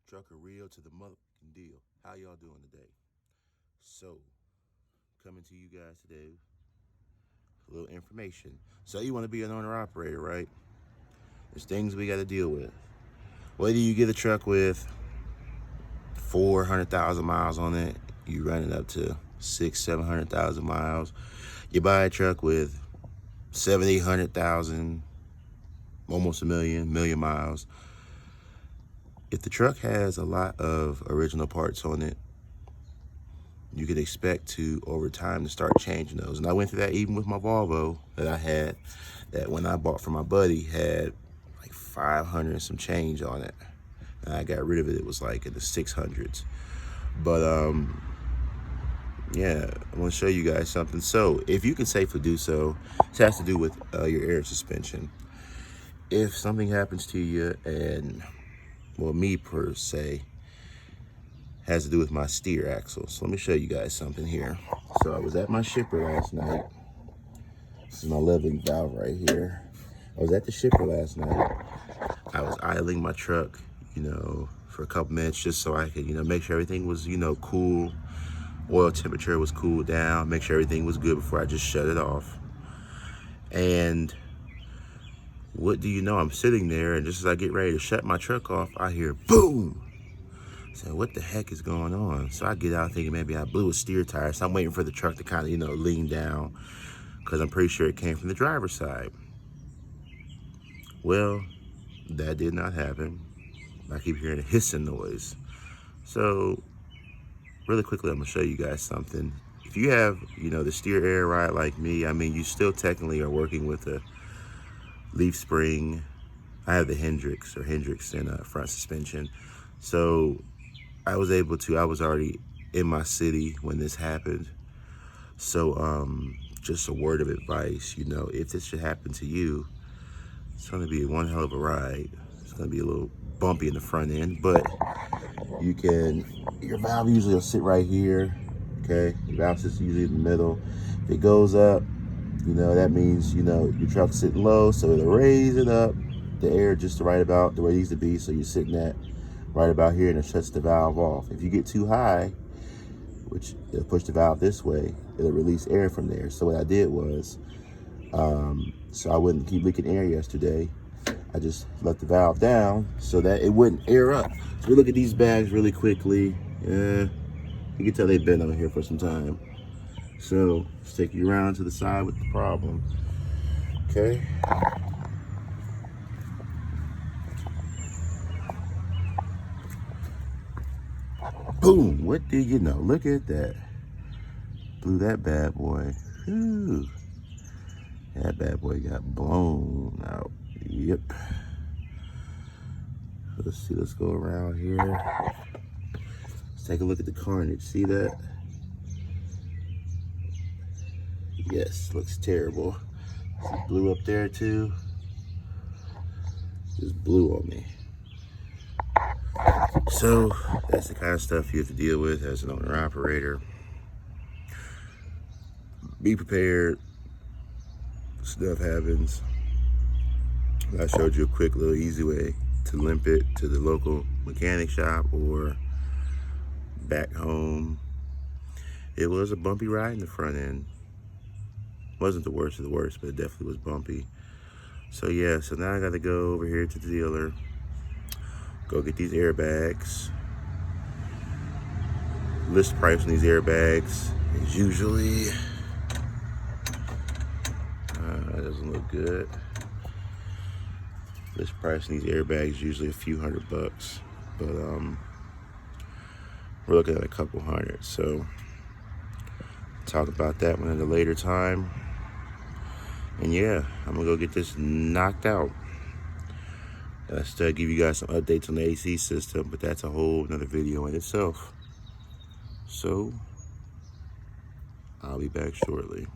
Trucker real to the motherfucking deal. How y'all doing today? So, coming to you guys today, a little information. So you want to be an owner operator, right? There's things we got to deal with. Whether you get a truck with 400,000 miles on it, you run it up to 700,000 miles. You buy a truck with 800,000, almost a million miles. If the truck has a lot of original parts on it, you can expect to, over time, to start changing those. And I went through that even with my Volvo that I had, that when I bought from my buddy, had like 500 and some change on it. And I got rid of it, it was like in the 600s. But yeah, I want to show you guys something. So if you can safely do so, it has to do with your air suspension. If something happens to you, and well, me per se, has to do with my steer axle. So let me show you guys something here. So I was at my shipper last night. This is my leveling valve right here. I was at the shipper last night. I was idling my truck, for a couple minutes just so I could, make sure everything was, cool. Oil temperature was cooled down, make sure everything was good before I just shut it off. And what do you know? I'm sitting there, and just as I get ready to shut my truck off, I hear boom. So what the heck is going on? So I get out thinking maybe I blew a steer tire. So I'm waiting for the truck to kind of, lean down, because I'm pretty sure it came from the driver's side. Well, that did not happen. I keep hearing a hissing noise. So really quickly, I'm gonna show you guys something. If you have, the steer air ride like me, I mean, you still technically are working with a leaf spring. I have the Hendrix in front suspension. So I was already in my city when this happened. So just a word of advice, if this should happen to you, it's gonna be one hell of a ride. It's gonna be a little bumpy in the front end, but your valve usually will sit right here, okay? Your valve sits usually in the middle. If it goes up, that means, your truck's sitting low, so it'll raise it up, the air just right about the way it needs to be, so you're sitting at right about here, and it shuts the valve off. If you get too high, which it'll push the valve this way, it'll release air from there. So what I did was, so I wouldn't keep leaking air yesterday, I just let the valve down so that it wouldn't air up. So we look at these bags really quickly. Yeah, you can tell they've been on here for some time. So let's take you around to the side with the problem. Okay. Boom, what do you know? Look at that. Blew that bad boy. Whew. That bad boy got blown out. Yep. Let's see, let's go around here. Let's take a look at the carnage. See that? Yes, looks terrible. See, blew up there too. Just blew on me. So that's the kind of stuff you have to deal with as an owner operator. Be prepared. Stuff happens. I showed you a quick little easy way to limp it to the local mechanic shop or back home. It was a bumpy ride in the front end. Wasn't the worst of the worst, but it definitely was bumpy. So yeah, so now I gotta go over here to the dealer, go get these airbags. List price on these airbags is usually, that doesn't look good. List price on these airbags is usually a few $100, but we're looking at a couple hundred. So talk about that one at a later time. And yeah, I'm gonna go get this knocked out. I'll still give you guys some updates on the AC system, but that's a whole another video in itself. So I'll be back shortly.